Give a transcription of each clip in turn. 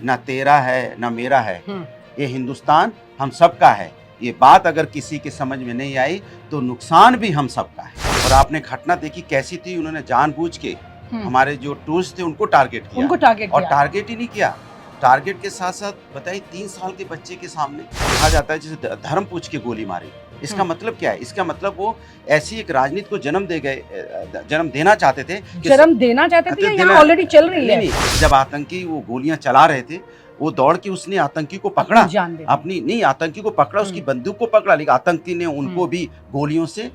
ना तेरा है ना मेरा है, हम्म। ये हिंदुस्तान हम सबका है। ये बात अगर किसी के समझ में नहीं आई तो नुकसान भी हम सबका है। और आपने घटना देखी कैसी थी, उन्होंने जानबूझ के हमारे जो टूरिस्ट थे उनको टारगेट किया, उनको टारगेट और किया। टारगेट ही नहीं किया, टारगेट के साथ साथ बताइए 3 साल के बच्चे के सामने कहा जाता है जैसे धर्म पूछ के गोली मारी। इसका मतलब क्या है? इसका मतलब वो ऐसी एक राजनीति को जन्म देना चाहते थे कि जन्म देना चाहते थे या देना- यहाँ ऑलरेडी चल रही है? नहीं, जब आतंकी वो गोलियां चला रहे थे, वो दौड़ के उसने आतंकी को पकड़ा, अपनी जान दे दी। अपनी नहीं आतंकी को पकड़ा, उसकी बंदूक को पकड़ा, लेकिन आतंकी ने उनको भी गोलियों से,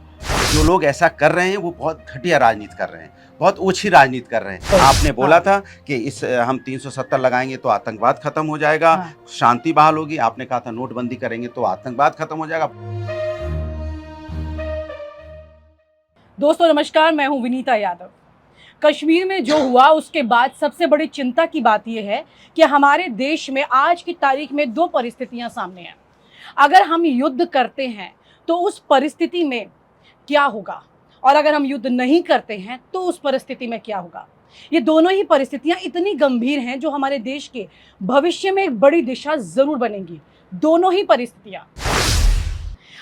जो लोग ऐसा कर रहे हैं वो बहुत घटिया राजनीति कर रहे हैं, बहुत ओछी राजनीति कर रहे हैं। आपने बोला था कि इस हम 370 लगाएंगे तो आतंकवाद खत्म हो जाएगा, शांति बहाल होगी। आपने कहा था नोटबंदी करेंगे तो आतंकवाद खत्म हो जाएगा। दोस्तों नमस्कार, मैं हूं विनीता यादव। कश्मीर में जो हुआ उसके बाद सबसे बड़ी चिंता की बात यह है कि हमारे देश में आज की तारीख में दो परिस्थितियां सामने हैं। अगर हम युद्ध करते हैं तो उस परिस्थिति में क्या होगा, और अगर हम युद्ध नहीं करते हैं तो उस परिस्थिति में क्या होगा। ये दोनों ही परिस्थितियां इतनी गंभीर हैं जो हमारे देश के भविष्य में एक बड़ी दिशा जरूर बनेंगी। दोनों ही परिस्थितियां।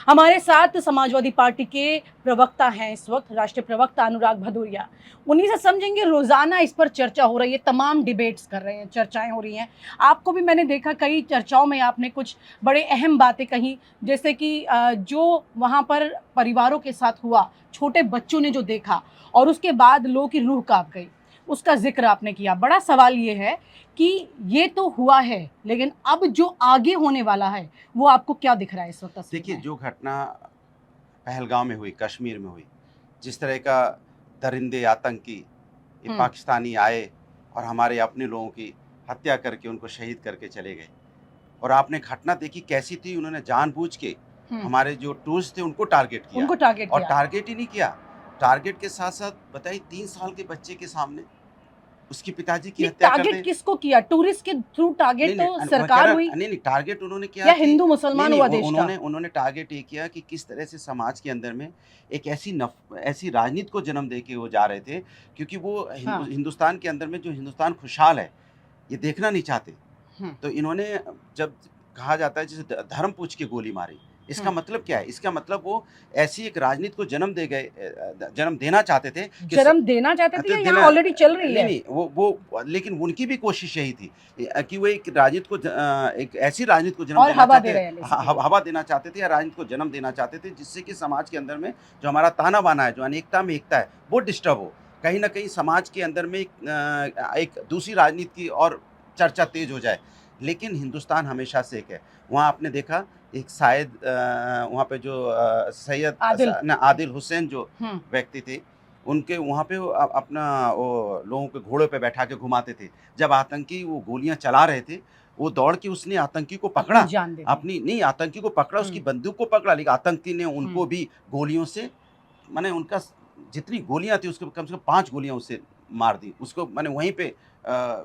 हमारे साथ समाजवादी पार्टी के प्रवक्ता हैं इस वक्त, राष्ट्रीय प्रवक्ता अनुराग भदौरिया। उन्हीं से समझेंगे। रोजाना इस पर चर्चा हो रही है, तमाम डिबेट्स कर रहे हैं, चर्चाएं हो रही हैं। आपको भी मैंने देखा कई चर्चाओं में आपने कुछ बड़े अहम बातें कही, जैसे कि जो वहाँ पर परिवारों के साथ हुआ, छोटे बच्चों ने जो देखा और उसके बाद लोगों की रूह कांप गई, उसका जिक्र आपने किया। बड़ा सवाल ये है कि ये तो हुआ है, लेकिन अब जो आगे होने वाला है वो आपको क्या दिख रहा है इस वक्त? देखिए, जो घटना पहलगाम में हुई, कश्मीर में हुई, जिस तरह का दरिंदे आतंकी ये पाकिस्तानी आए और हमारे अपने लोगों की हत्या करके उनको शहीद करके चले गए, और आपने घटना देखी कैसी थी, उन्होंने जानबूझ के हमारे जो टूरिस्ट थे उनको टारगेट किया, और टारगेट ही नहीं किया, टारगेट के साथ साथ बताइए 3 साल के बच्चे के सामने उसके पिताजी की हत्या कर दी। टारगेट किसको किया? टूरिस्ट के थ्रू टारगेट तो सरकार हुई। नहीं, टारगेट उन्होंने किया या हिंदू मुसलमान हुआ देश का? उन्होंने टारगेट ये किया कि किस तरह से समाज के अंदर में एक ऐसी राजनीति को जन्म दे के वो जा रहे थे, क्योंकि वो हिंदुस्तान के अंदर में जो हिंदुस्तान खुशहाल है ये देखना नहीं चाहते। तो इन्होंने, जब कहा जाता है जैसे धर्म पूछ के गोली मारी, इसका मतलब क्या है? इसका मतलब वो ऐसी एक राजनीति को जन्म देना चाहते थे, जन्म देना चाहते थे, यहाँ ऑलरेडी चल रही है। नहीं, वो लेकिन उनकी भी कोशिश यही थी कि वो एक राजनीति को एक ऐसी राजनीति को जन्म हवा देना चाहते थे, या राजनीति को जन्म देना चाहते थे जिससे कि समाज के अंदर में जो हमारा ताना बाना है, जो अनेकता में एकता है, वो डिस्टर्ब हो। कहीं ना कहीं समाज के अंदर में एक दूसरी राजनीति की और चर्चा तेज हो जाए। लेकिन हिंदुस्तान हमेशा से एक है। वहाँ आपने देखा एक शायद वहाँ पे जो सैयद आदिल हुसैन जो व्यक्ति थे, उनके वहाँ पे अपना वो लोगों के घोड़ों पे बैठा के घुमाते थे। जब आतंकी वो गोलियां चला रहे थे, वो दौड़ के उसने आतंकी को पकड़ा, आतंकी को पकड़ा, उसकी बंदूक को पकड़ा, लेकिन आतंकी ने उनको भी गोलियों से, माने उनका जितनी गोलियां थी उसके कम से कम 5 गोलियां उससे मार दी, उसको माने वहीं पे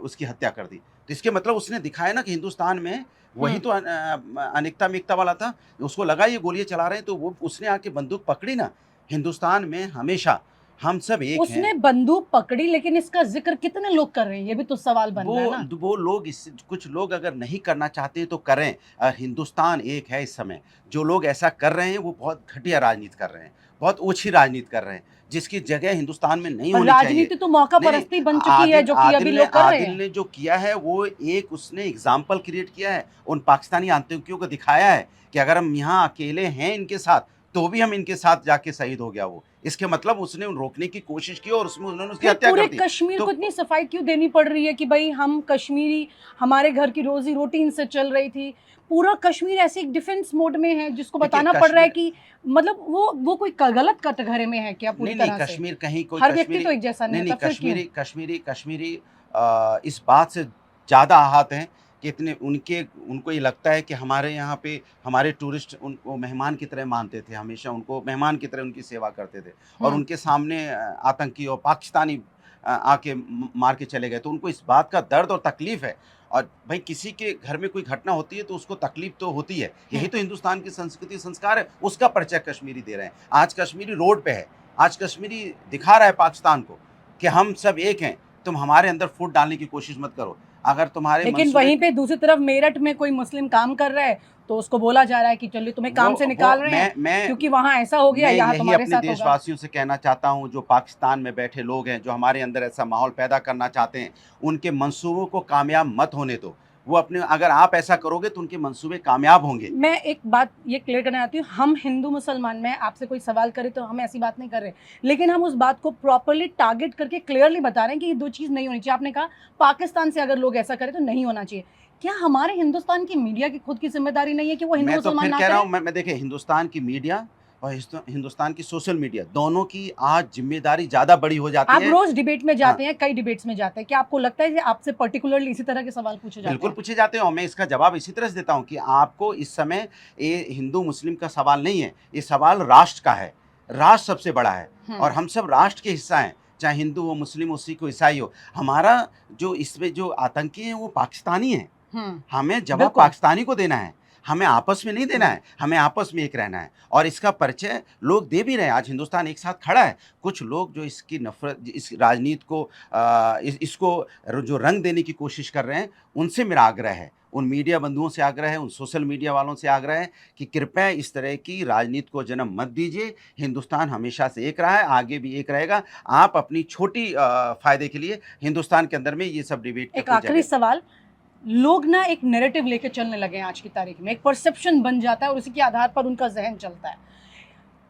उसकी हत्या कर दी। तो इसके मतलब उसने दिखाया ना कि हिंदुस्तान में वही तो अनेकता में एकता वाला था। उसको लगा ये गोलियां चला रहे हैं, तो वो उसने आके बंदूक पकड़ी ना। हिंदुस्तान में हमेशा हम सब एक हैं। उसने बंदूक पकड़ी, लेकिन इसका जिक्र कितने लोग कर रहे हैं, ये भी तो सवाल बन रहा है ना। वो लोग कुछ लोग अगर नहीं करना चाहते तो करें। हिंदुस्तान एक है इस समय। जो लोग ऐसा कर रहे हैं वो बहुत घटिया राजनीति कर रहे हैं, बहुत ओछी राजनीति कर रहे हैं, जिसकी जगह हिंदुस्तान में नहीं होनी चाहिए। राजनीति तो मौका परस्ती बन चुकी है, जो कि अभी लोग कर रहे हैं। आदिल ने जो किया है वो एक उसने एग्जाम्पल क्रिएट किया है, उन पाकिस्तानी आतंकियों को दिखाया है कि अगर हम यहाँ अकेले हैं इनके साथ तो भी हम इनके साथ जाके शहीद हो गया। वो इसके मतलब उसने रोकने की कोशिश की और उसमें उन्होंने उसकी हत्या कर दी। पूरे कश्मीर को इतनी सफाई क्यों देनी पड़ रही है कि भाई हम कश्मीरी, हमारे घर की रोजी रोटी इनसे चल रही थी। पूरा कश्मीर ऐसे एक डिफेंस मोड में है जिसको बताना पड़ रहा है कि मतलब वो कोई गलत कटघरे में है क्या पूरी तरह से? कश्मीर कहीं कोई हर व्यक्ति तो एक जैसा नहीं होता। कश्मीरी इस बात से ज्यादा आहत हैं कि उनको ये लगता है कि हमारे यहाँ पे हमारे टूरिस्ट उनको मेहमान की तरह मानते थे, हमेशा उनको मेहमान की तरह उनकी सेवा करते थे, और उनके सामने आतंकी और पाकिस्तानी आके मार के चले गए, तो उनको इस बात का दर्द और तकलीफ है। और भाई किसी के घर में कोई घटना होती है तो उसको तकलीफ तो होती है। यही तो हिंदुस्तान की संस्कृति संस्कार है, उसका परिचय कश्मीरी दे रहे हैं। आज कश्मीरी रोड पे है, आज कश्मीरी दिखा रहा है पाकिस्तान को कि हम सब एक हैं, तुम हमारे अंदर फूट डालने की कोशिश मत करो। अगर तुम्हारे लेकिन वहीं पे दूसरी तरफ मेरठ में कोई मुस्लिम काम कर रहा है तो उसको बोला जा रहा है कि चलिए तुम्हें काम से निकाल रहे हैं क्योंकि वहाँ ऐसा हो गया, यहाँ तुम्हारे साथ होगा। देशवासियों से कहना चाहता हूँ, जो पाकिस्तान में बैठे लोग हैं, जो हमारे अंदर ऐसा माहौल पैदा करना चाहते हैं, उनके मंसूबों को कामयाब मत होने दो। वो अपने, अगर आप ऐसा करोगे तो उनके मंसूबे कामयाब होंगे। मैं एक बात ये क्लियर करना चाहती हूँ, हम हिंदू मुसलमान में आपसे कोई सवाल करे तो हम ऐसी बात नहीं कर रहे, लेकिन हम उस बात को प्रॉपर्ली टारगेट करके क्लियरली बता रहे हैं कि ये दो चीज़ नहीं होनी चाहिए। आपने कहा पाकिस्तान से अगर लोग ऐसा करें तो नहीं होना चाहिए। क्या हमारे हिंदुस्तान की मीडिया की खुद की जिम्मेदारी नहीं है कि वो हिंदू मुसलमान ना कह रहा हूँ मैं देखिए, हिंदुस्तान की मीडिया और हिंदुस्तान की सोशल मीडिया दोनों की आज जिम्मेदारी ज्यादा बड़ी हो जाती है। आप रोज डिबेट में जाते हैं, कई डिबेट्स में जाते हैं, क्या आपको लगता है कि आपसे पर्टिकुलरली इसी तरह के सवाल पूछे जाते हैं? बिल्कुल पूछे जाते हैं, और मैं इसका जवाब इसी तरह से देता हूँ कि आपको इस समय ये हिंदू मुस्लिम का सवाल नहीं है, ये सवाल राष्ट्र का है। राष्ट्र सबसे बड़ा है और हम सब राष्ट्र के हिस्सा हैं, चाहे हिंदू हो, मुस्लिम हो, सिख हो, ईसाई हो। हमारा जो इसमें जो आतंकी है वो पाकिस्तानी है, हमें जवाब पाकिस्तानी को देना है, हमें आपस में नहीं देना है, हमें आपस में एक रहना है। और इसका परिचय लोग दे भी रहे हैं। आज हिंदुस्तान एक साथ खड़ा है। कुछ लोग जो इसकी नफरत, इस राजनीति को इसको जो रंग देने की कोशिश कर रहे हैं, उनसे मेरा आग्रह है, उन मीडिया बंधुओं से आग्रह है, उन सोशल मीडिया वालों से आग्रह है कि कृपया इस तरह की राजनीति को जन्म मत दीजिए। हिंदुस्तान हमेशा से एक रहा है, आगे भी एक रहेगा। आप अपनी छोटी फायदे के लिए हिंदुस्तान के अंदर में ये सब डिबेट। एक आखिरी सवाल, लोग ना एक नैरेटिव लेके चलने लगे हैं आज की तारीख में, एक परसेप्शन बन जाता है और उसी के आधार पर उनका जहन चलता है।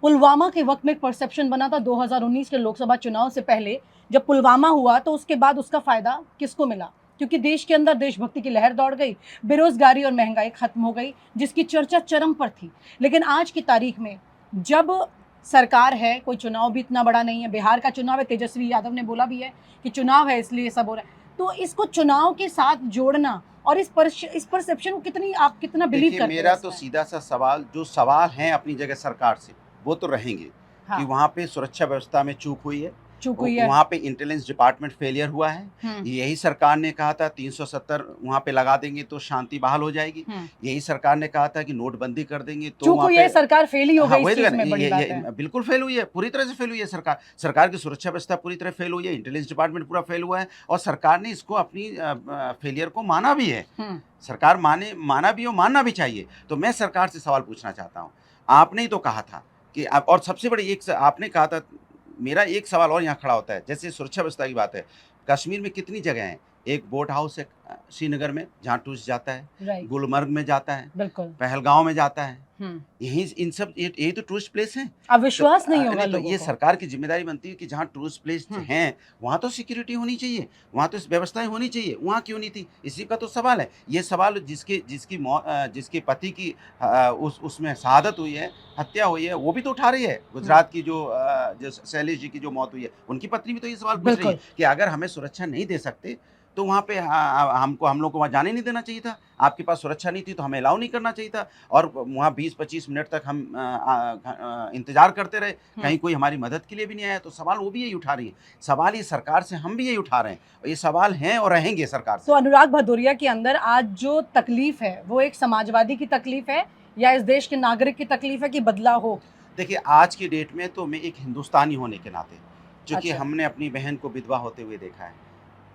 पुलवामा के वक्त में एक परसेप्शन बना था 2019 के लोकसभा चुनाव से पहले, जब पुलवामा हुआ तो उसके बाद उसका फायदा किसको मिला? क्योंकि देश के अंदर देशभक्ति की लहर दौड़ गई, बेरोजगारी और महंगाई खत्म हो गई, जिसकी चर्चा चरम पर थी। लेकिन आज की तारीख में जब सरकार है, कोई चुनाव भी इतना बड़ा नहीं है, बिहार का चुनाव है, तेजस्वी यादव ने बोला भी है कि चुनाव है इसलिए सब हो रहा है, तो इसको चुनाव के साथ जोड़ना और इस परसेप्शन को कितना बिलीव करते हैं? मेरा तो सीधा सा सवाल, जो सवाल हैं अपनी जगह सरकार से, वो तो रहेंगे। हाँ। कि वहाँ पे सुरक्षा व्यवस्था में चूक हुई है, वहाँ पे इंटेलिजेंस डिपार्टमेंट फेलियर हुआ है। यही सरकार ने कहा था 370 वहाँ पे लगा देंगे तो शांति बहाल हो जाएगी। यही सरकार ने कहा था कि नोटबंदी कर देंगे तो वहाँ पे सरकार फेल ही हो गई। इस चीज़ में बड़ी बात है। बिल्कुल फेल हुई है, पूरी तरह से फेल हुई है सरकार। सरकार की सुरक्षा व्यवस्था पूरी तरह फेल हुई है, इंटेलिजेंस डिपार्टमेंट पूरा फेल हुआ है, और सरकार ने इसको अपनी फेलियर को माना भी है। सरकार माना भी हो, मानना भी चाहिए। तो मैं सरकार से सवाल पूछना चाहता हूँ, आपने ही तो कहा था कि और सबसे बड़ी एक आपने कहा था, मेरा एक सवाल और यहाँ खड़ा होता है, जैसे सुरक्षा व्यवस्था की बात है, कश्मीर में कितनी जगह हैं? एक बोट हाउस है श्रीनगर में जहाँ टूरिस्ट जाता है, गुलमर्ग में जाता है, पहलगांव में जाता है, यही इन सब यही तो टूरिस्ट प्लेस हैं। अब विश्वास नहीं होगा तो ये सरकार की जिम्मेदारी बनती है कि जहाँ टूरिस्ट प्लेस हैं वहाँ तो सिक्योरिटी होनी चाहिए, वहाँ तो व्यवस्थाएं होनी चाहिए, वहाँ क्यों नहीं थी? इसी का तो सवाल है। ये सवाल जिसके पति की उसमें शहादत हुई है, हत्या हुई है, वो भी तो उठा रही है। गुजरात की जो शैलेश जी की जो मौत हुई है, उनकी पत्नी भी तो ये सवाल पूछ रही है कि अगर हमें सुरक्षा नहीं दे सकते तो वहाँ पे हम लोग को वहाँ जाने नहीं देना चाहिए था। आपके पास सुरक्षा नहीं थी तो हमें अलाउ नहीं करना चाहिए था, और वहाँ 20-25 मिनट तक हम इंतजार करते रहे, कहीं कोई हमारी मदद के लिए भी नहीं आया। तो सवाल वो भी यही उठा रही है, सवाल ये सरकार से हम भी यही उठा रहे हैं, और ये सवाल हैं और रहेंगे सरकार से। तो अनुराग भदौरिया के अंदर आज जो तकलीफ है वो एक समाजवादी की तकलीफ है या इस देश के नागरिक की तकलीफ है कि बदलाव हो? देखिए, आज की डेट में तो मैं एक हिंदुस्तानी होने के नाते, चूँकि हमने अपनी बहन को विधवा होते हुए देखा है,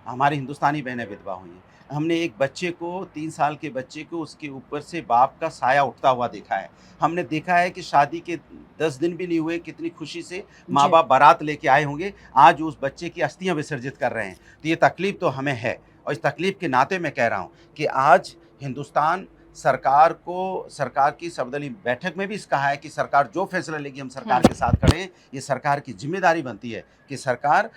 हमारी हिंदुस्तानी बहनें विधवा हुई हैं, हमने एक बच्चे को, 3 साल के बच्चे को, उसके ऊपर से बाप का साया उठता हुआ देखा है। हमने देखा है कि शादी के 10 दिन भी नहीं हुए, कितनी खुशी से माँ बाप बारात लेके आए होंगे, आज उस बच्चे की अस्थियां विसर्जित कर रहे हैं। तो ये तकलीफ तो हमें है, और इस तकलीफ के नाते मैं कह रहा हूँ कि आज हिंदुस्तान सरकार की सर्वदलीय बैठक में भी इस कहा है कि सरकार जो फैसला लेगी हम सरकार के साथ खड़े हैं। ये सरकार की जिम्मेदारी बनती है कि सरकार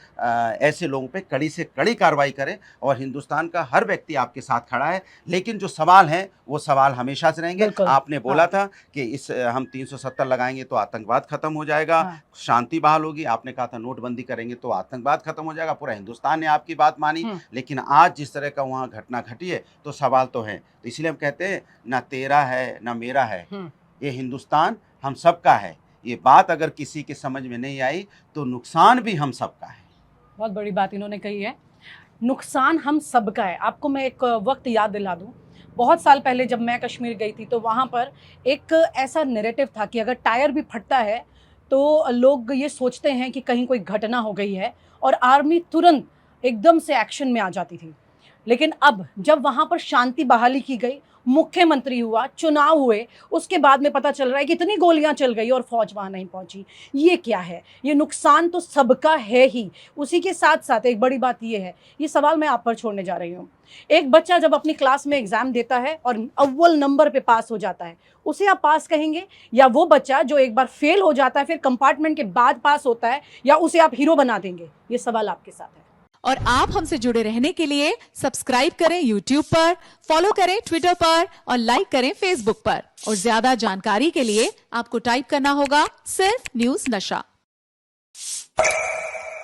ऐसे लोगों पे कड़ी से कड़ी कार्रवाई करे, और हिंदुस्तान का हर व्यक्ति आपके साथ खड़ा है। लेकिन जो सवाल हैं वो सवाल हमेशा से रहेंगे। आपने बोला था कि हम 370 लगाएंगे तो आतंकवाद खत्म हो जाएगा, शांति बहाल होगी। आपने कहा था नोटबंदी करेंगे तो आतंकवाद खत्म हो जाएगा। पूरा हिंदुस्तान ने आपकी बात मानी, लेकिन आज जिस तरह का वहाँ घटना घटी है तो सवाल तो है। तो इसलिए हम कहते हैं, ना तेरा है ना मेरा है, ये हिंदुस्तान हम सबका है। ये बात अगर किसी के समझ में नहीं आई तो नुकसान भी हम सबका है। बहुत बड़ी बात इन्होंने कही है, नुकसान हम सबका है। आपको मैं एक वक्त याद दिला दूं, बहुत साल पहले जब मैं कश्मीर गई थी तो वहाँ पर एक ऐसा नैरेटिव था कि अगर टायर भी फटता है तो लोग ये सोचते हैं कि कहीं कोई घटना हो गई है, और आर्मी तुरंत एकदम से एक्शन में आ जाती थी। लेकिन अब जब वहां पर शांति बहाली की गई, मुख्यमंत्री हुआ, चुनाव हुए, उसके बाद में पता चल रहा है कि इतनी गोलियां चल गई और फौज वहां नहीं पहुंची। ये क्या है? ये नुकसान तो सबका है ही। उसी के साथ साथ एक बड़ी बात ये है, ये सवाल मैं आप पर छोड़ने जा रही हूँ। एक बच्चा जब अपनी क्लास में एग्जाम देता है और अव्वल नंबर पे पास हो जाता है, उसे आप पास कहेंगे? या वो बच्चा जो एक बार फेल हो जाता है फिर कंपार्टमेंट के बाद पास होता है, या उसे आप हीरो बना देंगे? ये सवाल आपके साथ है। और आप हमसे जुड़े रहने के लिए सब्सक्राइब करें YouTube पर, फॉलो करें Twitter पर और लाइक करें Facebook पर। और ज्यादा जानकारी के लिए आपको टाइप करना होगा सिर्फ न्यूज़ नशा।